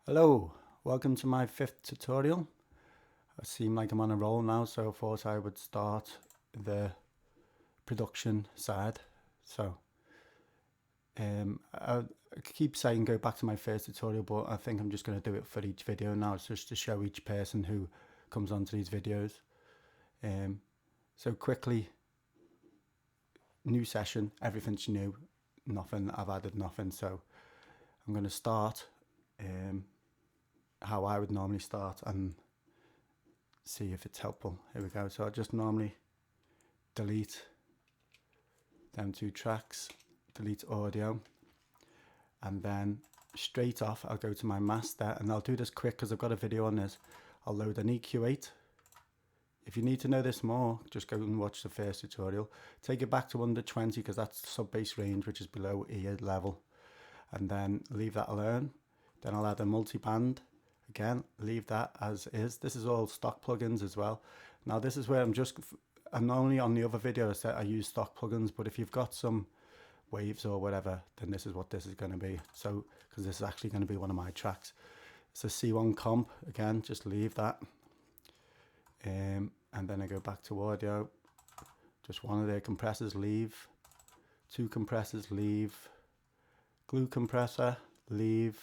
Hello, welcome to my 5th tutorial. I seem like I'm on a roll now, so I thought I would start the production side. So I keep saying go back to my first tutorial, but I think I'm just going to do it for each video now, just to show each person who comes onto these videos. So quickly, new session, everything's new, nothing, I've added nothing, so I'm going to start how I would normally start and see if it's helpful. Here we go. So I just normally delete them 2 tracks, delete audio, and then straight off I'll go to my master, and I'll do this quick because I've got a video on this. I'll load an EQ8. If you need to know this more, just go and watch the first tutorial. Take it back to under 20 because that's sub-bass range, which is below ear level, and then leave that alone. Then I'll add a multi-band. Again, leave that as is. This is all stock plugins as well. Now this is where I'm only on the other videos that I use stock plugins, but if you've got some waves or whatever, then this is what this is going to be. So, because this is actually going to be one of my tracks. It's a C1 comp, again, just leave that. And then I go back to audio. Just one of their compressors, leave. 2 compressors, leave. Glue compressor, leave.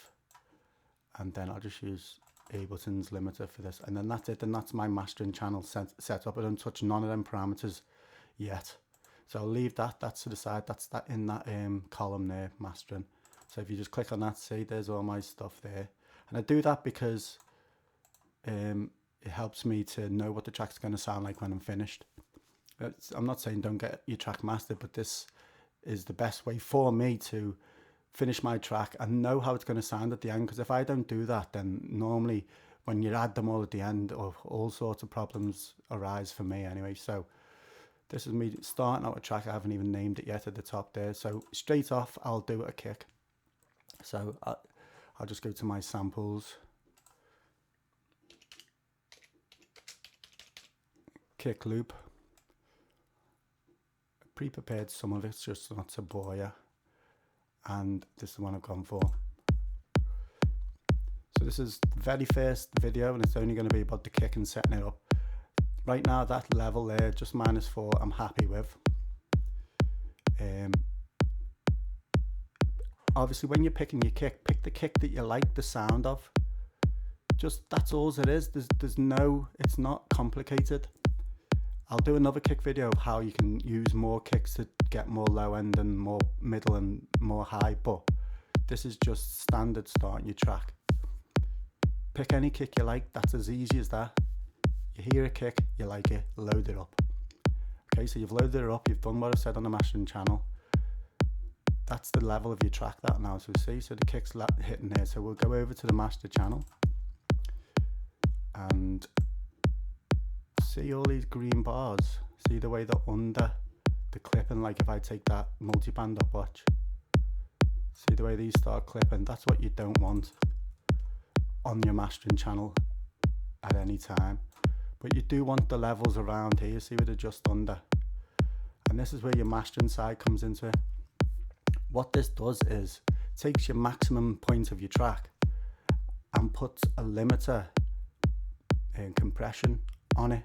And then I'll just use Ableton's limiter for this, and then that's it. And that's my mastering channel set up. I don't touch none of them parameters yet, so I'll leave that. That's to the side. That's that in that column there, mastering. So if you just click on that, see there's all my stuff there. And I do that because it helps me to know what the track's going to sound like when I'm finished. I'm not saying don't get your track mastered, but this is the best way for me to finish my track and know how it's going to sound at the end, because if I don't do that, then normally when you add them all at the end, all sorts of problems arise for me anyway. So this is me starting out a track. I haven't even named it yet at the top there. So straight off I'll do a kick. So I'll just go to my samples, kick loop, pre-prepared some of it just not to bore you. And this is the one I've gone for. So this is the very first video, and it's only going to be about the kick and setting it up. Right now that level there, just -4, I'm happy with. Obviously when you're picking your kick, pick the kick that you like the sound of. Just that's all it is. There's no, it's not complicated. I'll do another kick video of how you can use more kicks to get more low end and more middle and more high, but this is just standard starting your track. Pick any kick you like, that's as easy as that. You hear a kick, you like it, load it up. Okay, so you've loaded it up, you've done what I said on the mastering channel. That's the level of your track that now, so see, so the kick's hitting there. So we'll go over to the master channel and see all these green bars. See the way they're under the clipping, like if I take that multi-band up, watch. See the way these start clipping? That's what you don't want on your mastering channel at any time. But you do want the levels around here, see where they're just under. And this is where your mastering side comes into it. What this does is takes your maximum point of your track and puts a limiter and compression on it.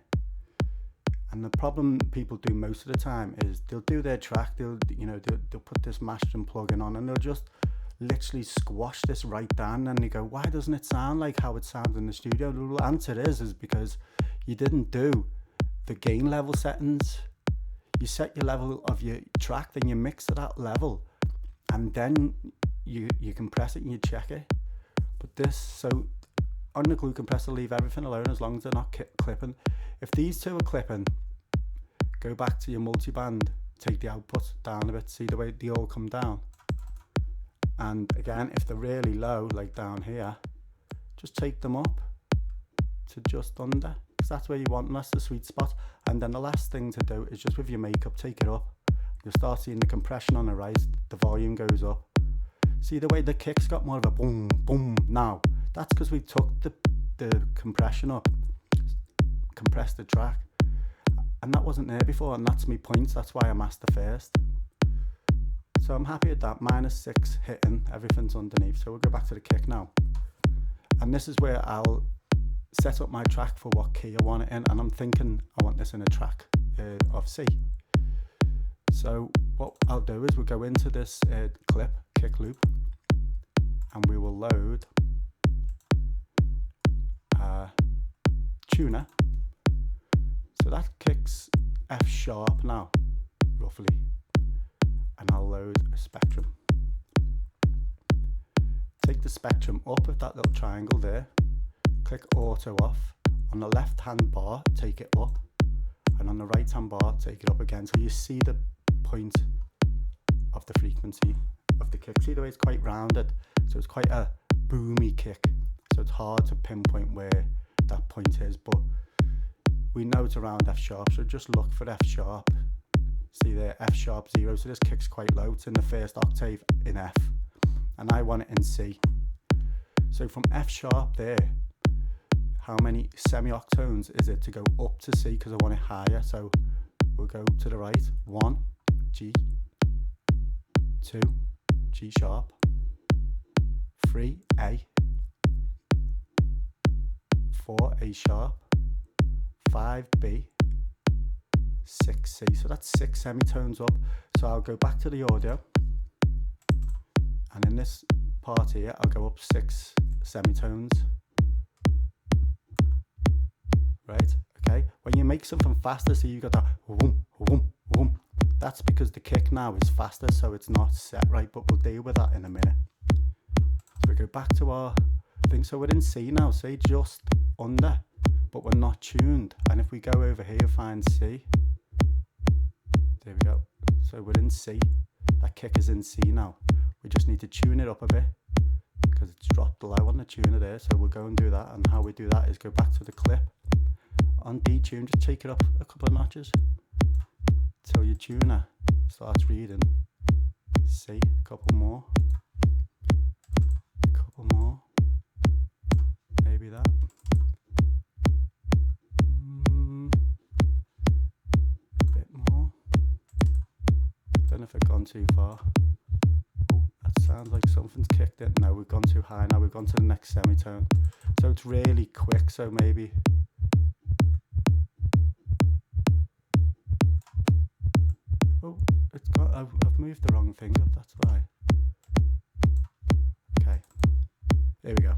And the problem people do most of the time is they'll do their track, they'll put this mastering plugin on, and they'll just literally squash this right down, and they go, why doesn't it sound like how it sounds in the studio? The answer is because you didn't do the gain level settings. You set your level of your track, then you mix to that level, and then you compress it and you check it. But this, so on the glue compressor, leave everything alone as long as they're not clipping. If these 2 are clipping, go back to your multi-band, take the output down a bit, see the way they all come down. And again, if they're really low, like down here, just take them up to just under, because that's where you want them, that's the sweet spot. And then the last thing to do is just with your makeup, take it up. You'll start seeing the compression on the rise, the volume goes up. See the way the kick's got more of a boom, boom now? That's because we took the compression up, compressed the track, and that wasn't there before, and that's my point. That's why I master first. So I'm happy with that. -6 hitting, everything's underneath. So we'll go back to the kick now. And this is where I'll set up my track for what key I want it in, and I'm thinking I want this in a track of C. So what I'll do is we'll go into this clip, kick loop, and we will load tuner. So that kicks F sharp now, roughly, and I'll load a spectrum. Take the spectrum up with that little triangle there, click auto off. On the left hand bar, take it up, and on the right hand bar, take it up again. So you see the point of the frequency of the kick. See the way it's quite rounded, so it's quite a boomy kick. So it's hard to pinpoint where that point is, but we know it's around F sharp, so just look for F sharp. See there, F sharp 0, so this kick's quite low. It's in the first octave in F, and I want it in C. So from F sharp there, how many semi-octones is it to go up to C, because I want it higher? So we'll go to the right, 1, G, 2, G sharp, 3, A, 4, A sharp, 5, B, 6, C. So that's 6 semitones up. So I'll go back to the audio, and in this part here, I'll go up 6 semitones. Right, okay. When you make something faster, so you got that whoom, whoom, whoom, that's because the kick now is faster, so it's not set right, but we'll deal with that in a minute. So we go back to our thing. So we're in C now, see, just under, but we're not tuned. And if we go over here, find C, there we go. So we're in C, that kick is in C now. We just need to tune it up a bit, because it's dropped low on the tuner there. So we'll go and do that, and how we do that is go back to the clip. On detune, just take it up a couple of notches till your tuner starts reading C. A couple more, maybe that. A bit more. Don't know if I've gone too far. Oh, that sounds like something's kicked in. No, we've gone too high now. We've gone to the next semitone. So it's really quick. So maybe. Oh, it's got. I've moved the wrong thing up. That's why. Okay. There we go.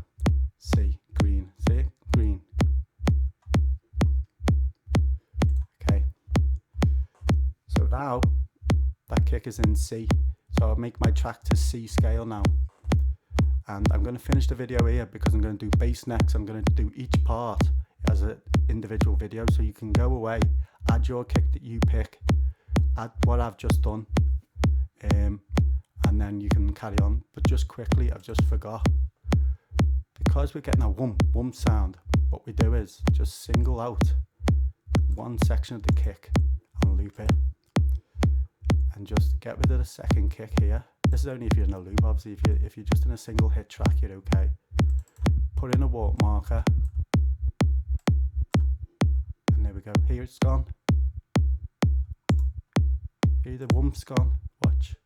C, green. See it? Green. Okay. So now that kick is in C. So I'll make my track to C scale now. And I'm going to finish the video here because I'm going to do bass next. I'm going to do each part as an individual video, so you can go away, add your kick that you pick, add what I've just done, and then you can carry on. But just quickly, I've just forgot, because we're getting a whum whum sound, what we do is just single out one section of the kick and loop it, and just get rid of the second kick here. This is only if you're in a loop. Obviously if you're just in a single hit track, you're okay. Put in a warp marker, and there we go. Here it's gone. Here the whump's gone. Watch.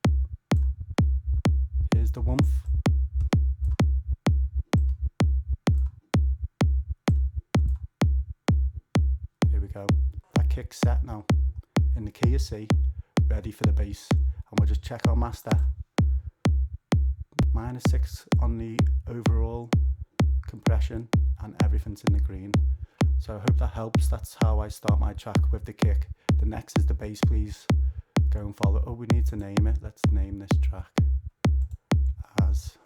Here's the whumph. There we go. That kick's set now in the key of C, ready for the bass. And we'll just check our master. -6 on the overall compression, and everything's in the green. So I hope that helps. That's how I start my track with the kick. The next is the bass. Please go and follow. Oh, we need to name it. Let's name this track as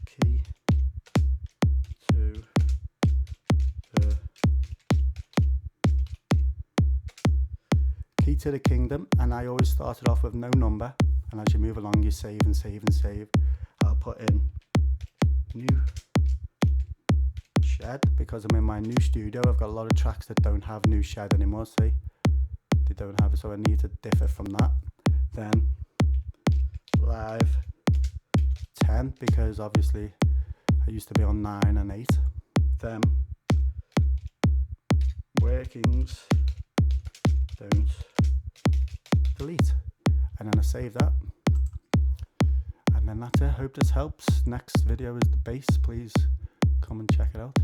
Key to the Key to the Kingdom. And I always started off with no number, and as you move along you save and save and save. I'll put in new shed because I'm in my new studio. I've got a lot of tracks that don't have new shed anymore, see, they don't have it, so I need to differ from that. Then live 10, because obviously I used to be on 9 and 8. Then workings don't delete, and then I save that. then that's it. Hope this helps. Next video is the bass. Please come and check it out.